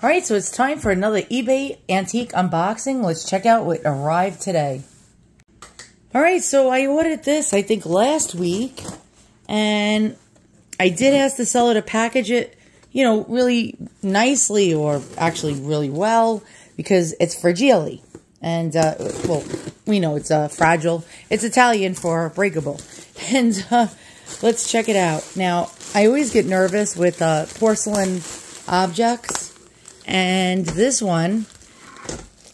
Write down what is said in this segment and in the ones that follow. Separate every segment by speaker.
Speaker 1: All right, so it's time for another eBay antique unboxing. Let's check out what arrived today. All right, so I ordered this, I think, last week. And I did ask the seller to package it, you know, really nicely, or actually really well, because it's fragile. And, well, we know it's fragile. It's Italian for breakable. And let's check it out. Now, I always get nervous with porcelain objects. And this one,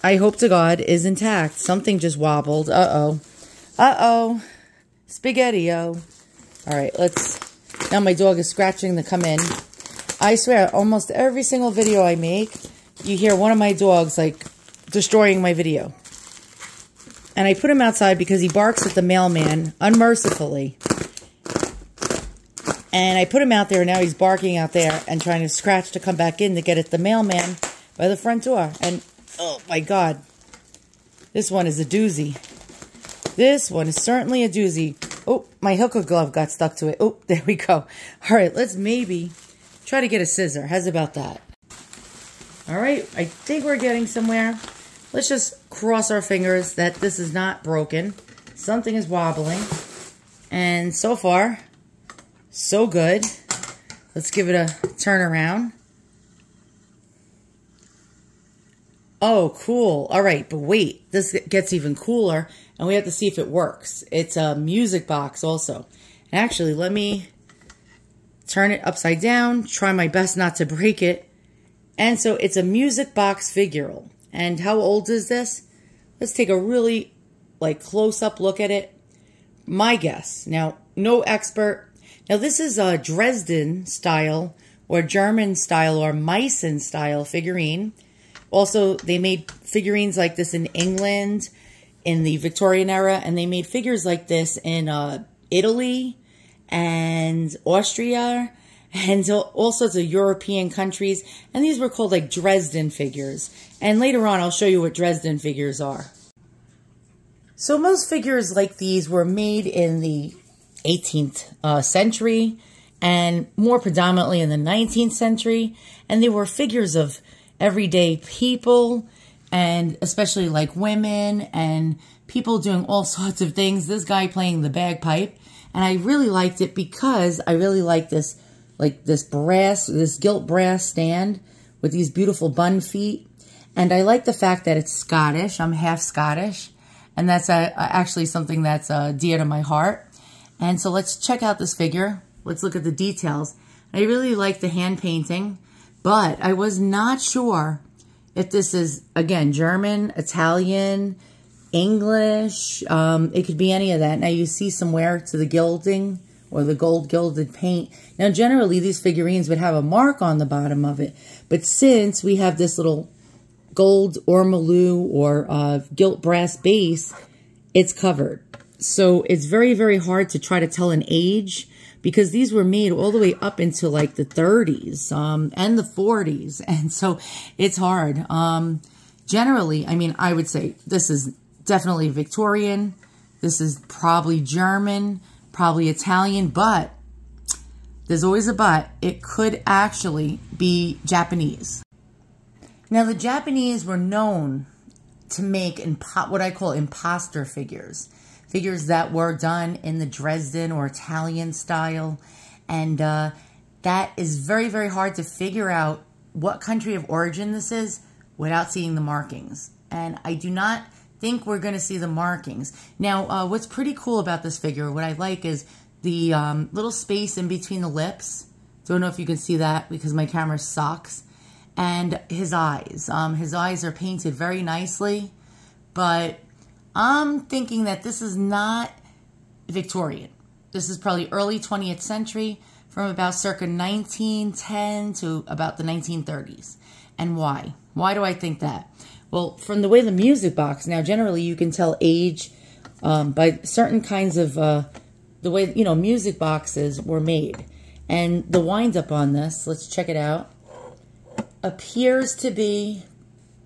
Speaker 1: I hope to God, is intact. Something just wobbled. Uh-oh. Uh-oh. Spaghetti-o. All right, let's... Now my dog is scratching to come in. I swear, almost every single video I make, you hear one of my dogs, like, destroying my video. And I put him outside because he barks at the mailman unmercifully. And I put him out there, and now he's barking out there and trying to scratch to come back in to get at the mailman by the front door. And, oh my God, this one is a doozy. This one is certainly a doozy. Oh, my hooker glove got stuck to it. Oh, there we go. All right, let's maybe try to get a scissor. How's about that? All right, I think we're getting somewhere. Let's just cross our fingers that this is not broken. Something is wobbling. And so far, so good. Let's give it a turn around. Oh, cool. All right, but wait. This gets even cooler, and we have to see if it works. It's a music box also. And actually, let me turn it upside down, try my best not to break it. And so it's a music box figural. And how old is this? Let's take a really, like, close-up look at it. My guess. Now, no expert. Now, this is a Dresden style or German style or Meissen style figurine. Also, they made figurines like this in England in the Victorian era, and they made figures like this in Italy and Austria and all sorts of European countries. And these were called like Dresden figures. And later on, I'll show you what Dresden figures are. So most figures like these were made in the 18th century and more predominantly in the 19th century. And they were figures of everyday people, and especially like women and people doing all sorts of things. This guy playing the bagpipe. And I really liked it because I really like this, like this gilt brass stand with these beautiful bun feet. And I like the fact that it's Scottish. I'm half Scottish. And that's actually something that's dear to my heart. And so let's check out this figure. Let's look at the details. I really like the hand painting, but I was not sure if this is, again, German, Italian, English. It could be any of that. Now you see some wear to the gilding or the gold gilded paint. Now generally these figurines would have a mark on the bottom of it, but since we have this little gold ormolu or gilt brass base, it's covered. So it's very, very hard to try to tell an age because these were made all the way up into like the 30s and the 40s. And so it's hard. Generally, I mean, I would say this is definitely Victorian. This is probably German, probably Italian, but there's always a but. It could actually be Japanese. Now, the Japanese were known to make what I call imposter figures. Figures that were done in the Dresden or Italian style. And that is very, very hard to figure out what country of origin this is without seeing the markings. And I do not think we're going to see the markings. Now, what's pretty cool about this figure, what I like is the little space in between the lips. Don't know if you can see that because my camera sucks. And his eyes. His eyes are painted very nicely, but I'm thinking that this is not Victorian. This is probably early 20th century from about circa 1910 to about the 1930s. And why? Why do I think that? Well, from the way the music box, now generally you can tell age by certain kinds of, the way, you know, music boxes were made. And the wind up on this, let's check it out, appears to be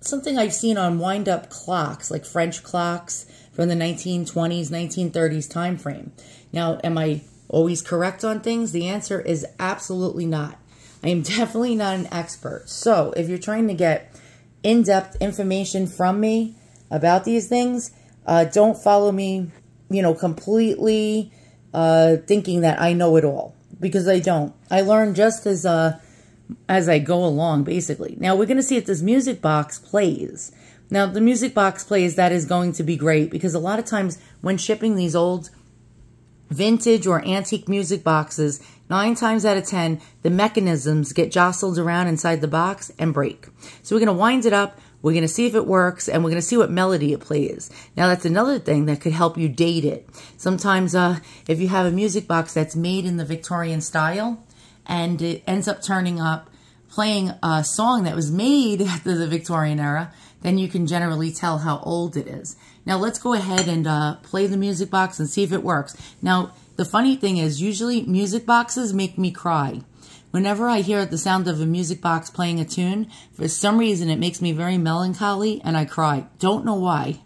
Speaker 1: something I've seen on wind-up clocks, like French clocks from the 1920s, 1930s time frame. Now, am I always correct on things? The answer is absolutely not. I am definitely not an expert. So if you're trying to get in-depth information from me about these things, don't follow me, you know, completely thinking that I know it all, because I don't. I learn just as I go along, basically. Now we're going to see if this music box plays. Now, if the music box plays, that is going to be great, because a lot of times when shipping these old vintage or antique music boxes, 9 times out of 10, the mechanisms get jostled around inside the box and break. So we're going to wind it up, we're going to see if it works, and we're going to see what melody it plays. Now, that's another thing that could help you date it. Sometimes if you have a music box that's made in the Victorian style, and it ends up turning up playing a song that was made after the Victorian era, then you can generally tell how old it is. Now, let's go ahead and play the music box and see if it works. Now, the funny thing is, usually music boxes make me cry. Whenever I hear the sound of a music box playing a tune, for some reason it makes me very melancholy and I cry. Don't know why.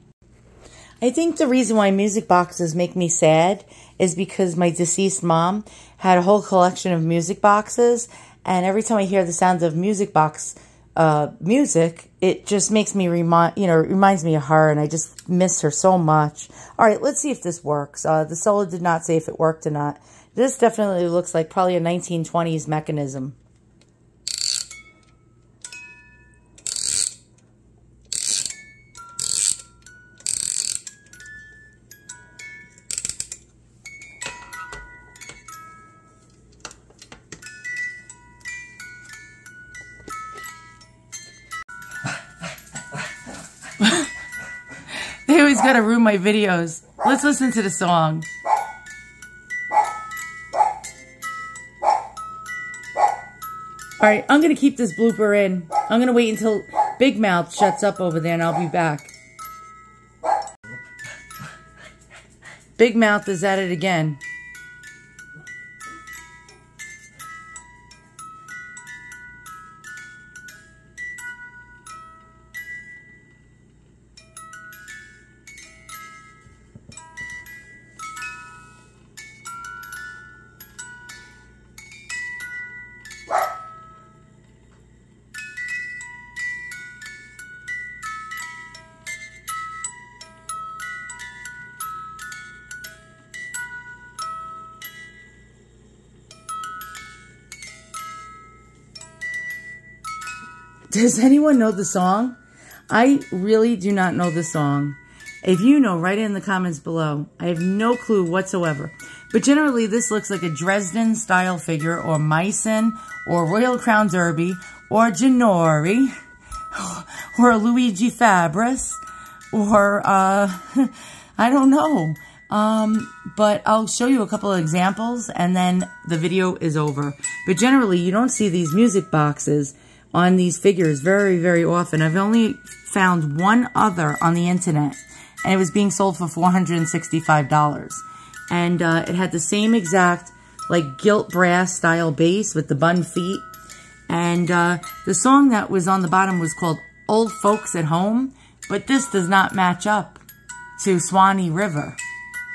Speaker 1: I think the reason why music boxes make me sad is because my deceased mom had a whole collection of music boxes, and every time I hear the sound of music box music, it just makes me reminds me of her, and I just miss her so much. All right, let's see if this works. The seller did not say if it worked or not. This definitely looks like probably a 1920s mechanism. They always gotta ruin my videos. Let's listen to the song. Alright, I'm gonna keep this blooper in. I'm gonna wait until Big Mouth shuts up over there and I'll be back. Big Mouth is at it again. Does anyone know the song? I really do not know the song. If you know, write it in the comments below. I have no clue whatsoever. But generally, this looks like a Dresden style figure, or Meissen, or Royal Crown Derby, or Ginori, or a Luigi Fabris, or, I don't know. But I'll show you a couple of examples, and then the video is over. But generally, you don't see these music boxes on these figures very, very often. I've only found one other on the internet, and it was being sold for $465. And it had the same exact, like, gilt brass style base with the bun feet. And the song that was on the bottom was called Old Folks at Home, but this does not match up to Swanee River.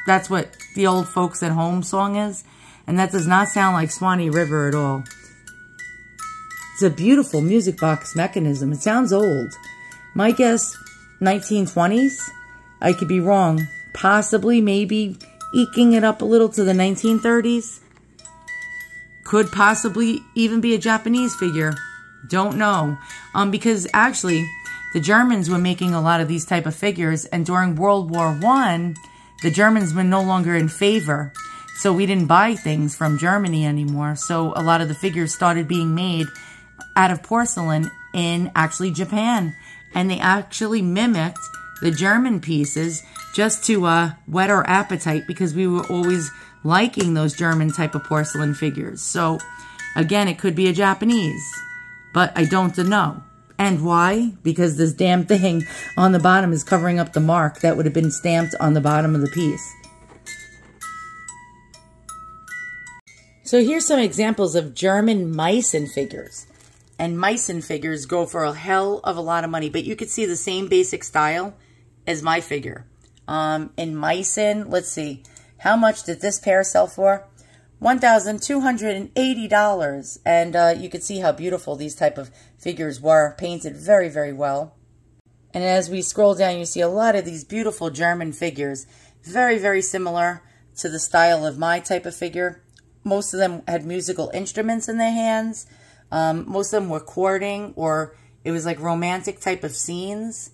Speaker 1: That's what the Old Folks at Home song is, and that does not sound like Swanee River at all. It's a beautiful music box mechanism. It sounds old. My guess, 1920s? I could be wrong. Possibly, maybe eking it up a little to the 1930s. Could possibly even be a Japanese figure. Don't know. Because actually, the Germans were making a lot of these type of figures, and during World War I, the Germans were no longer in favor. So we didn't buy things from Germany anymore. So a lot of the figures started being made out of porcelain in actually Japan, and they actually mimicked the German pieces just to whet our appetite, because we were always liking those German type of porcelain figures. So again, it could be a Japanese, but I don't know. And why? Because this damn thing on the bottom is covering up the mark that would have been stamped on the bottom of the piece. So here's some examples of German Meissen figures. And Meissen figures go for a hell of a lot of money. But you could see the same basic style as my figure. In Meissen, let's see. How much did this pair sell for? $1,280. And you could see how beautiful these type of figures were, painted very, very well. And as we scroll down, you see a lot of these beautiful German figures, very, very similar to the style of my type of figure. Most of them had musical instruments in their hands. Most of them were courting, or it was like romantic type of scenes.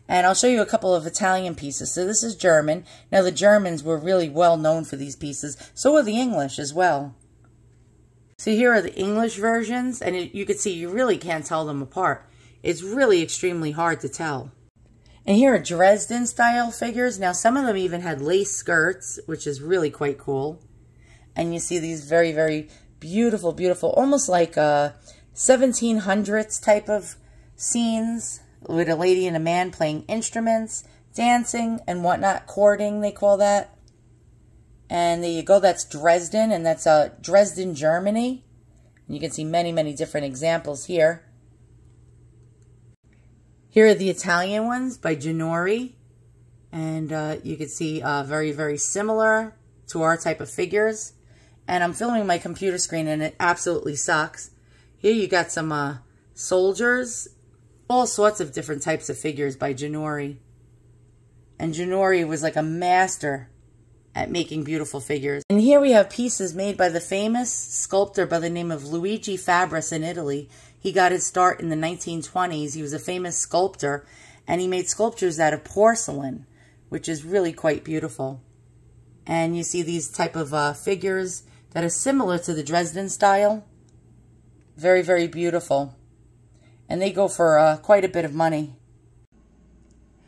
Speaker 1: And I'll show you a couple of Italian pieces. So this is German. Now the Germans were really well known for these pieces. So were the English as well. So here are the English versions, and you can see you really can't tell them apart. It's really extremely hard to tell. And here are Dresden style figures. Now some of them even had lace skirts, which is really quite cool. And you see these very, very beautiful, beautiful, almost like 1700s type of scenes with a lady and a man playing instruments, dancing and whatnot, courting they call that. And there you go, that's Dresden, and that's Dresden, Germany. And you can see many, many different examples here. Here are the Italian ones by Ginori, and you can see very, very similar to our type of figures. And I'm filming my computer screen, and it absolutely sucks. Here you got some soldiers, all sorts of different types of figures by Ginori. And Ginori was like a master at making beautiful figures. And here we have pieces made by the famous sculptor by the name of Luigi Fabris in Italy. He got his start in the 1920s. He was a famous sculptor, and he made sculptures out of porcelain, which is really quite beautiful. And you see these type of figures that are similar to the Dresden style. Very, very beautiful. And they go for quite a bit of money.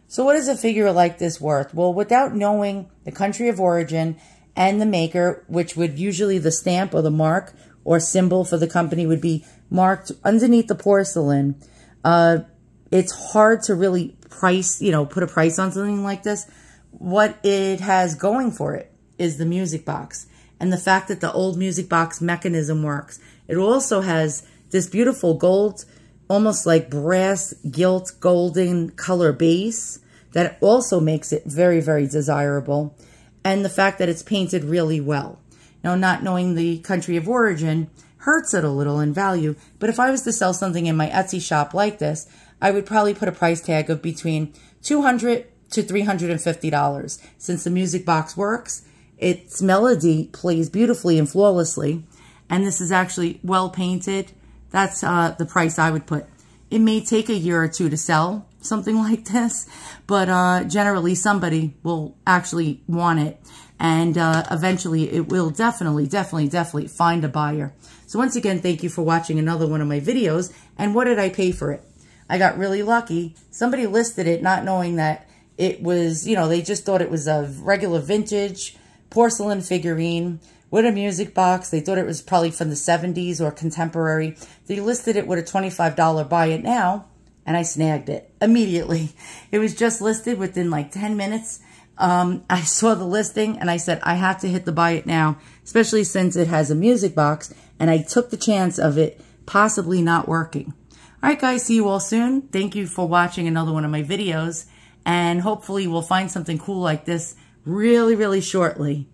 Speaker 1: So what is a figure like this worth? Well, without knowing the country of origin and the maker, which would usually the stamp or the mark or symbol for the company would be marked underneath the porcelain, it's hard to really price, put a price on something like this. What it has going for it is the music box and the fact that the old music box mechanism works. It also has this beautiful gold, almost like brass gilt golden color base that also makes it very, very desirable. And the fact that it's painted really well. Now, not knowing the country of origin hurts it a little in value. But if I was to sell something in my Etsy shop like this, I would probably put a price tag of between $200 to $350. Since the music box works, its melody plays beautifully and flawlessly. And this is actually well painted. That's the price I would put. It may take a year or two to sell something like this, but generally somebody will actually want it. And eventually it will definitely find a buyer. So once again, thank you for watching another one of my videos. And what did I pay for it? I got really lucky. Somebody listed it not knowing that it was, they just thought it was a regular vintage porcelain figurine with a music box. They thought it was probably from the 70s or contemporary. They listed it with a $25 buy it now, and I snagged it immediately. It was just listed within like 10 minutes. I saw the listing and I said, I have to hit the buy it now, especially since it has a music box, and I took the chance of it possibly not working. All right, guys, see you all soon. Thank you for watching another one of my videos, and hopefully we'll find something cool like this really, really shortly.